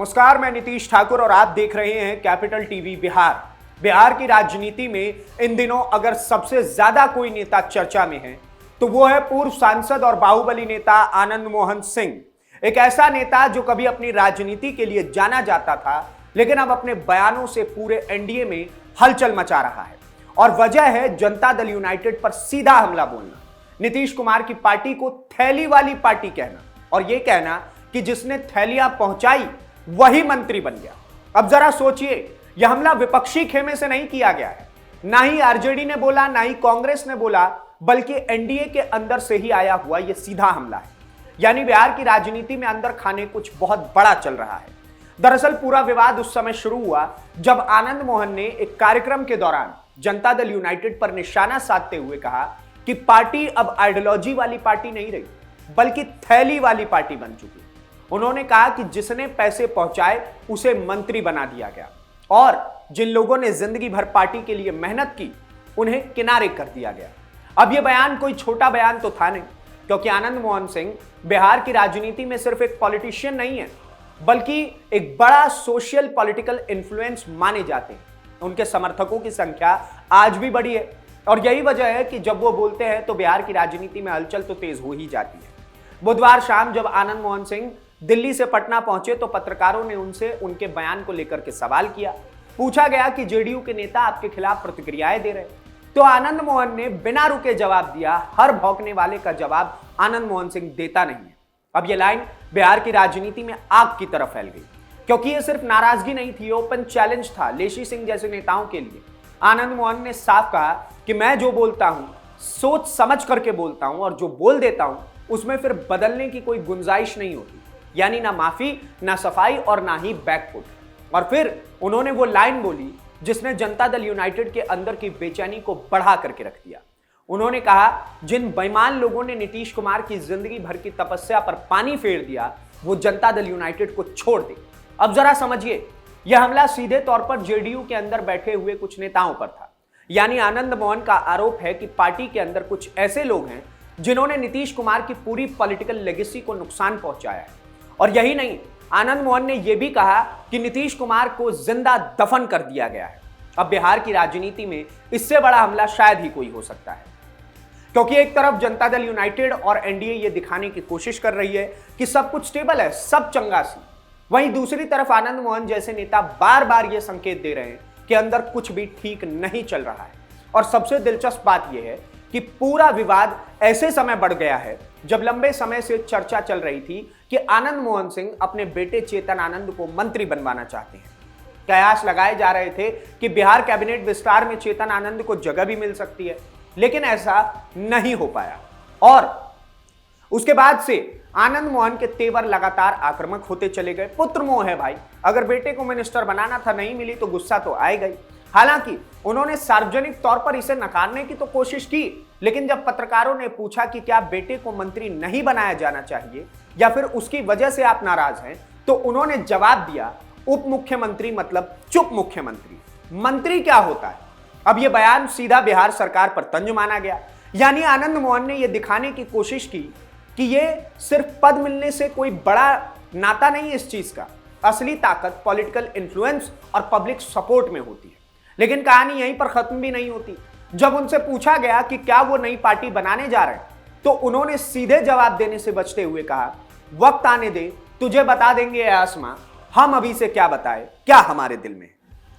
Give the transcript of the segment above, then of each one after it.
नमस्कार, मैं नीतीश ठाकुर और आप देख रहे हैं कैपिटल टीवी बिहार। बिहार की राजनीति में इन दिनों अगर सबसे ज्यादा कोई नेता चर्चा में है तो वो है पूर्व सांसद और बाहुबली नेता आनंद मोहन सिंह। एक ऐसा नेता जो कभी अपनी राजनीति के लिए जाना जाता था, लेकिन अब अपने बयानों से पूरे एनडीए में हलचल मचा रहा है। और वजह है जनता दल यूनाइटेड पर सीधा हमला बोलना, नीतीश कुमार की पार्टी को थैली वाली पार्टी कहना और यह कहना कि जिसने थैलियां पहुंचाई वही मंत्री बन गया। अब जरा सोचिए, यह हमला विपक्षी खेमे से नहीं किया गया है, ना ही आरजेडी ने बोला, ना ही कांग्रेस ने बोला, बल्कि एनडीए के अंदर से ही आया हुआ यह सीधा हमला है। यानी बिहार की राजनीति में अंदर खाने कुछ बहुत बड़ा चल रहा है। दरअसल पूरा विवाद उस समय शुरू हुआ जब आनंद मोहन ने एक कार्यक्रम के दौरान जनता दल यूनाइटेड पर निशाना साधते हुए कहा कि पार्टी अब आइडियोलॉजी वाली पार्टी नहीं रही, बल्कि थैली वाली पार्टी बन चुकी। उन्होंने कहा कि जिसने पैसे पहुंचाए उसे मंत्री बना दिया गया और जिन लोगों ने जिंदगी भर पार्टी के लिए मेहनत की उन्हें किनारे कर दिया गया। अब यह बयान कोई छोटा बयान तो था नहीं, क्योंकि आनंद मोहन सिंह बिहार की राजनीति में सिर्फ एक पॉलिटिशियन नहीं है, बल्कि एक बड़ा सोशल पॉलिटिकल इन्फ्लुएंस माने जाते हैं। उनके समर्थकों की संख्या आज भी बड़ी है और यही वजह है कि जब वो बोलते हैं तो बिहार की राजनीति में हलचल तो तेज हो ही जाती है। बुधवार शाम जब आनंद मोहन सिंह दिल्ली से पटना पहुंचे तो पत्रकारों ने उनसे उनके बयान को लेकर के सवाल किया। पूछा गया कि जेडीयू के नेता आपके खिलाफ प्रतिक्रियाएं दे रहे, तो आनंद मोहन ने बिना रुके जवाब दिया। हर भौंकने वाले का जवाब आनंद मोहन सिंह देता नहीं है। अब यह लाइन बिहार की राजनीति में आग की तरफ फैल गई, क्योंकि यह सिर्फ नाराजगी नहीं थी, ओपन चैलेंज था लेशी सिंह जैसे नेताओं के लिए। आनंद मोहन ने साफ कहा कि मैं जो बोलता हूं सोच समझ करके बोलता हूं और जो बोल देता हूं उसमें फिर बदलने की कोई गुंजाइश नहीं होती, यानी ना माफी, ना सफाई और ना ही बैकफुट। और फिर उन्होंने वो लाइन बोली जिसने जनता दल यूनाइटेड के अंदर की बेचैनी को बढ़ा करके रख दिया। उन्होंने कहा, जिन बेईमान लोगों ने नीतीश कुमार की जिंदगी भर की तपस्या पर पानी फेर दिया वो जनता दल यूनाइटेड को छोड़ दे। अब जरा समझिए, यह हमला सीधे तौर पर जेडीयू के अंदर बैठे हुए कुछ नेताओं पर था। यानी आनंद मोहन का आरोप है कि पार्टी के अंदर कुछ ऐसे लोग हैं जिन्होंने नीतीश कुमार की पूरी पॉलिटिकल लेगेसी को नुकसान पहुंचाया है। और यही नहीं, आनंद मोहन ने यह भी कहा कि नीतीश कुमार को जिंदा दफन कर दिया गया है। अब बिहार की राजनीति में इससे बड़ा हमला शायद ही कोई हो सकता है, क्योंकि एक तरफ जनता दल यूनाइटेड और एनडीए ये दिखाने की कोशिश कर रही है कि सब कुछ स्टेबल है, सब चंगा सी। वहीं दूसरी तरफ आनंद मोहन जैसे नेता बार बार ये संकेत दे रहे हैं कि अंदर कुछ भी ठीक नहीं चल रहा है। और सबसे दिलचस्प बात यह है कि पूरा विवाद ऐसे समय बढ़ गया है जब लंबे समय से चर्चा चल रही थी कि आनंद मोहन सिंह अपने बेटे चेतन आनंद को मंत्री बनवाना चाहते हैं। कयास लगाए जा रहे थे कि बिहार कैबिनेट विस्तार में चेतन आनंद को जगह भी मिल सकती है, लेकिन ऐसा नहीं हो पाया। और उसके बाद से आनंद मोहन के तेवर लगातार आक्रामक होते चले गए। पुत्र मोह है भाई, अगर बेटे को मिनिस्टर बनाना था, नहीं मिली तो गुस्सा तो आएगा ही। हालांकि उन्होंने सार्वजनिक तौर पर इसे नकारने की तो कोशिश की, लेकिन जब पत्रकारों ने पूछा कि क्या बेटे को मंत्री नहीं बनाया जाना चाहिए या फिर उसकी वजह से आप नाराज हैं, तो उन्होंने जवाब दिया, उप मुख्यमंत्री मतलब चुप मुख्यमंत्री, मंत्री क्या होता है। अब यह बयान सीधा बिहार सरकार पर तंज माना गया। यानी आनंद मोहन ने यह दिखाने की कोशिश की कि यह सिर्फ पद मिलने से कोई बड़ा नाता नहीं, इस चीज का असली ताकत पॉलिटिकल इन्फ्लुएंस और पब्लिक सपोर्ट में होती है। लेकिन कहानी यहीं पर खत्म भी नहीं होती। जब उनसे पूछा गया कि क्या वो नई पार्टी बनाने जा रहे हैं, तो उन्होंने सीधे जवाब देने से बचते हुए कहा, वक्त आने दे, तुझे बता देंगे आसमां, हम अभी से क्या बताए, क्या हमारे दिल में।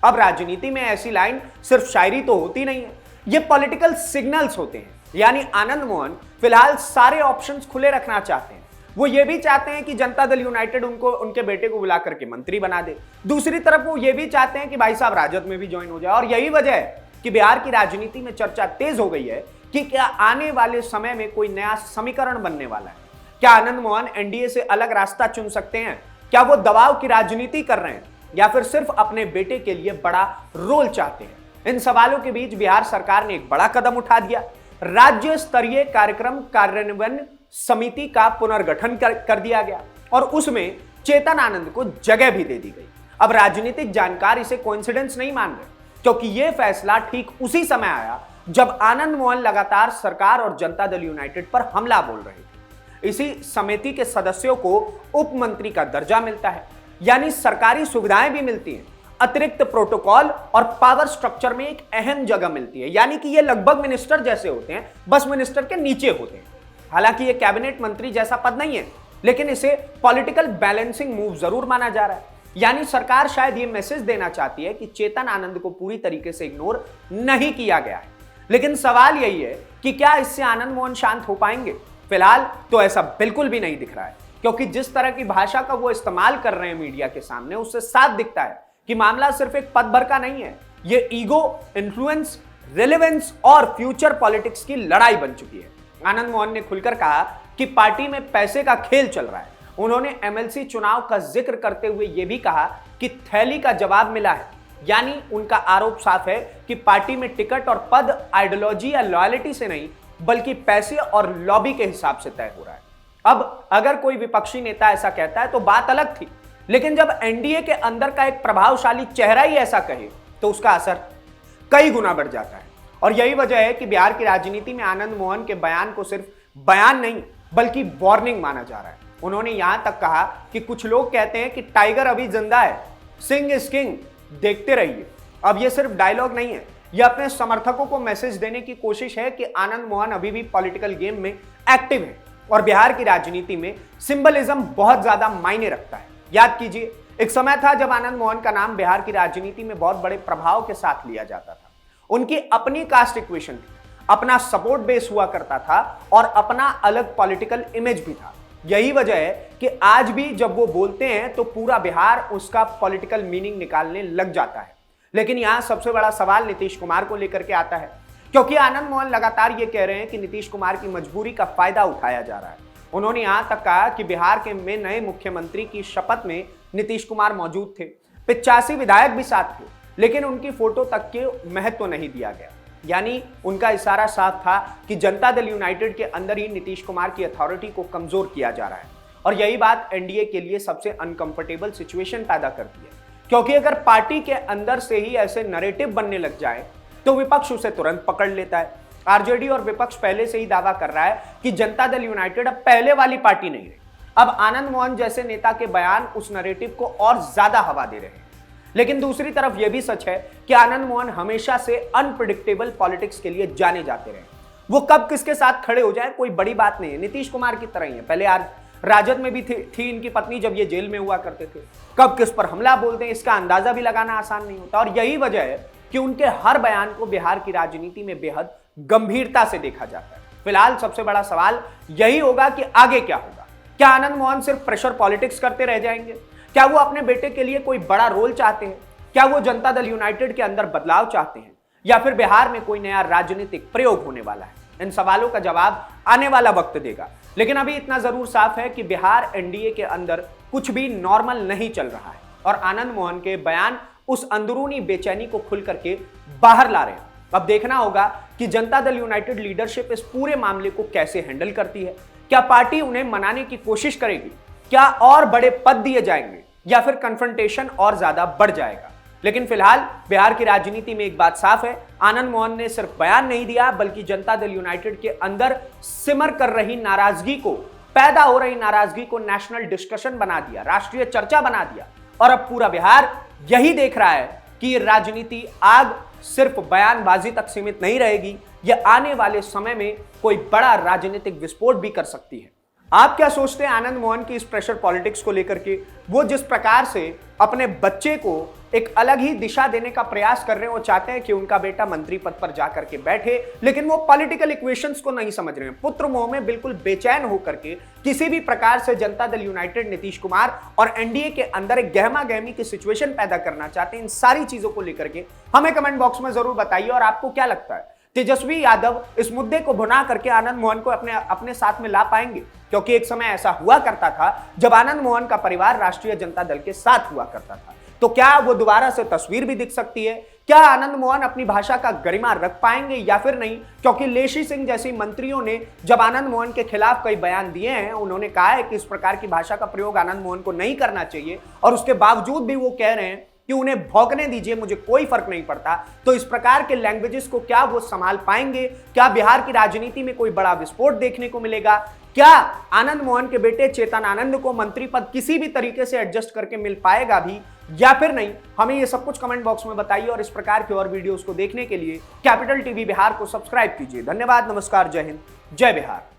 अब राजनीति में ऐसी लाइन सिर्फ शायरी तो होती नहीं है, ये पॉलिटिकल सिग्नल्स होते हैं। यानी आनंद मोहन फिलहाल सारे ऑप्शंस खुले रखना चाहते हैं। वो ये भी चाहते हैं कि जनता दल यूनाइटेड उनको उनके बेटे को बुला करके मंत्री बना दे। दूसरी तरफ वो ये भी चाहते हैं कि भाई साहब राजद में भी ज्वाइन हो जाए। और यही वजह है कि बिहार की राजनीति में चर्चा तेज हो गई है कि क्या आने वाले समय में कोई नया समीकरण बनने वाला है। क्या आनंद मोहन एनडीए से अलग रास्ता चुन सकते हैं? क्या वो दबाव की राजनीति कर रहे हैं या फिर सिर्फ अपने बेटे के लिए बड़ा रोल चाहते हैं? इन सवालों के बीच बिहार सरकार ने एक बड़ा कदम उठा दिया। राज्य स्तरीय कार्यक्रम कार्यान्वयन समिति का पुनर्गठन कर दिया गया और उसमें चेतन आनंद को जगह भी दे दी गई। अब राजनीतिक जानकार इसे कोइंसिडेंस नहीं मान रहे, क्योंकि यह फैसला ठीक उसी समय आया जब आनंद मोहन लगातार सरकार और जनता दल यूनाइटेड पर हमला बोल रहे थे। इसी समिति के सदस्यों को उप मंत्री का दर्जा मिलता है। यानी सरकारी सुविधाएं भी मिलती हैं, अतिरिक्त प्रोटोकॉल और पावर स्ट्रक्चर में एक अहम जगह मिलती है। यानी कि ये लगभग मिनिस्टर जैसे होते हैं, बस मिनिस्टर के नीचे होते हैं। हालांकि ये कैबिनेट मंत्री जैसा पद नहीं है, लेकिन इसे पॉलिटिकल बैलेंसिंग मूव जरूर माना जा रहा है। यानी सरकार शायद ये मैसेज देना चाहती है कि चेतन आनंद को पूरी तरीके से इग्नोर नहीं किया गया है। लेकिन सवाल यही है कि क्या इससे आनंद मोहन शांत हो पाएंगे? फिलहाल तो ऐसा बिल्कुल भी नहीं दिख रहा है, क्योंकि जिस तरह की भाषा का वो इस्तेमाल कर रहे हैं मीडिया के सामने, उससे साफ दिखता है कि मामला सिर्फ एक पद भर का नहीं है। ये ईगो, इन्फ्लुएंस, रिलेवेंस और फ्यूचर पॉलिटिक्स की लड़ाई बन चुकी है। आनंद मोहन ने खुलकर कहा कि पार्टी में पैसे का खेल चल रहा है। उन्होंने एमएलसी चुनाव का जिक्र करते हुए यह भी कहा कि थैली का जवाब मिला है। यानी उनका आरोप साफ है कि पार्टी में टिकट और पद आइडियोलॉजी या लॉयल्टी से नहीं, बल्कि पैसे और लॉबी के हिसाब से तय हो रहा है। अब अगर कोई विपक्षी नेता ऐसा कहता है तो बात अलग थी, लेकिन जब एनडीए के अंदर का एक प्रभावशाली चेहरा ही ऐसा कहे तो उसका असर कई गुना बढ़ जाता है। और यही वजह है कि बिहार की राजनीति में आनंद मोहन के बयान को सिर्फ बयान नहीं, बल्कि वार्निंग माना जा रहा है। उन्होंने यहां तक कहा कि कुछ लोग कहते हैं कि टाइगर अभी जिंदा है, सिंह इज किंग, देखते रहिए। अब यह सिर्फ डायलॉग नहीं है, यह अपने समर्थकों को मैसेज देने की कोशिश है कि आनंद मोहन अभी भी पॉलिटिकल गेम में एक्टिव है और बिहार की राजनीति में सिंबलिज्म बहुत ज्यादा मायने रखता है। याद कीजिए, एक समय था जब आनंद मोहन का नाम बिहार की राजनीति में बहुत बड़े प्रभाव के साथ लिया जाता था। उनकी अपनी कास्ट इक्वेशन थी, अपना सपोर्ट बेस हुआ करता था और अपना अलग पॉलिटिकल इमेज भी था। यही वजह है कि आज भी जब वो बोलते हैं तो पूरा बिहार उसका पॉलिटिकल मीनिंग निकालने लग जाता है। लेकिन यहां सबसे बड़ा सवाल नीतीश कुमार को लेकर के आता है, क्योंकि आनंद मोहन लगातार ये कह रहे हैं कि नीतीश कुमार की मजबूरी का फायदा उठाया जा रहा है। उन्होंने यहां तक कहा कि बिहार के में नए मुख्यमंत्री की शपथ में नीतीश कुमार मौजूद थे, 85 विधायक भी साथ थे, लेकिन उनकी फोटो तक के महत्व नहीं दिया गया। यानी उनका इशारा साफ था कि जनता दल यूनाइटेड के अंदर ही नीतीश कुमार की अथॉरिटी को कमजोर किया जा रहा है। और यही बात एनडीए के लिए सबसे अनकंफर्टेबल सिचुएशन पैदा करती है, क्योंकि अगर पार्टी के अंदर से ही ऐसे नैरेटिव बनने लग जाए तो विपक्ष उसे तुरंत पकड़ लेता है। आरजेडी और विपक्ष पहले से ही दावा कर रहा है कि जनता दल यूनाइटेड अब पहले वाली पार्टी नहीं रही। अब आनंद मोहन जैसे नेता के बयान उस नैरेटिव को और ज्यादा हवा दे रहे हैं। लेकिन दूसरी तरफ यह भी सच है कि आनंद मोहन हमेशा से अनप्रिडिक्टेबल पॉलिटिक्स के लिए जाने जाते रहे। वो कब किसके साथ खड़े हो जाए कोई बड़ी बात नहीं है, नीतीश कुमार की तरह ही है। पहले राजद में भी थी इनकी पत्नी जब ये जेल में हुआ करते थे। कब किस पर हमला बोलते हैं इसका अंदाजा भी लगाना आसान नहीं होता। और यही वजह है कि उनके हर बयान को बिहार की राजनीति में बेहद गंभीरता से देखा जाता है। फिलहाल सबसे बड़ा सवाल यही होगा कि आगे क्या होगा। क्या आनंद मोहन सिर्फ प्रेशर पॉलिटिक्स करते रह जाएंगे? क्या वो अपने बेटे के लिए कोई बड़ा रोल चाहते हैं? क्या वो जनता दल यूनाइटेड के अंदर बदलाव चाहते हैं, या फिर बिहार में कोई नया राजनीतिक प्रयोग होने वाला है? इन सवालों का जवाब आने वाला वक्त देगा। लेकिन अभी इतना जरूर साफ है कि बिहार एनडीए के अंदर कुछ भी नॉर्मल नहीं चल रहा है और आनंद मोहन के बयान उस अंदरूनी बेचैनी को खुल करके बाहर ला रहे हैं। अब देखना होगा कि जनता दल यूनाइटेड लीडरशिप इस पूरे मामले को कैसे हैंडल करती है। क्या पार्टी उन्हें मनाने की कोशिश करेगी? क्या और बड़े पद दिए जाएंगे, या फिर कन्फ्रंटेशन और ज्यादा बढ़ जाएगा? लेकिन फिलहाल बिहार की राजनीति में एक बात साफ है, आनंद मोहन ने सिर्फ बयान नहीं दिया, बल्कि जनता दल यूनाइटेड के अंदर सिमर कर रही नाराजगी को, पैदा हो रही नाराजगी को नेशनल डिस्कशन बना दिया, राष्ट्रीय चर्चा बना दिया। और अब पूरा बिहार यही देख रहा है कि ये राजनीति आग सिर्फ बयानबाजी तक सीमित नहीं रहेगी, यह आने वाले समय में कोई बड़ा राजनीतिक विस्फोट भी कर सकती है। आप क्या सोचते हैं आनंद मोहन की इस प्रेशर पॉलिटिक्स को लेकर के? वो जिस प्रकार से अपने बच्चे को एक अलग ही दिशा देने का प्रयास कर रहे हैं, वो चाहते हैं कि उनका बेटा मंत्री पद पर जाकर के बैठे, लेकिन वो पॉलिटिकल इक्वेशंस को नहीं समझ रहे हैं। पुत्र मोह में बिल्कुल बेचैन होकर के किसी भी प्रकार से जनता दल यूनाइटेड, नीतीश कुमार और एनडीए के अंदर एक गहमा गहमी की सिचुएशन पैदा करना चाहते हैं। इन सारी चीजों को लेकर के हमें कमेंट बॉक्स में जरूर बताइए। और आपको क्या लगता है, तेजस्वी यादव इस मुद्दे को भुना करके आनंद मोहन को अपने साथ में ला पाएंगे? क्योंकि एक समय ऐसा हुआ करता था जब आनंद मोहन का परिवार राष्ट्रीय जनता दल के साथ हुआ करता था। तो क्या वो दोबारा से तस्वीर भी दिख सकती है? क्या आनंद मोहन अपनी भाषा का गरिमा रख पाएंगे या फिर नहीं? क्योंकि लेशी सिंह जैसी मंत्रियों ने जब आनंद मोहन के खिलाफ कई बयान दिए हैं, उन्होंने कहा है कि इस प्रकार की भाषा का प्रयोग आनंद मोहन को नहीं करना चाहिए, और उसके बावजूद भी वो कह रहे हैं कि उन्हें भौंकने दीजिए, मुझे कोई फर्क नहीं पड़ता, तो इस प्रकार के लैंग्वेजेस को क्या वो संभाल पाएंगे? क्या बिहार की राजनीति में कोई बड़ा विस्फोट देखने को मिलेगा? क्या आनंद मोहन के बेटे चेतन आनंद को मंत्री पद किसी भी तरीके से एडजस्ट करके मिल पाएगा भी या फिर नहीं? हमें ये सब कुछ कमेंट बॉक्स में बताइए और इस प्रकार के और वीडियोस को देखने के लिए कैपिटल टीवी बिहार को सब्सक्राइब कीजिए। धन्यवाद, नमस्कार, जय हिंद, जय बिहार।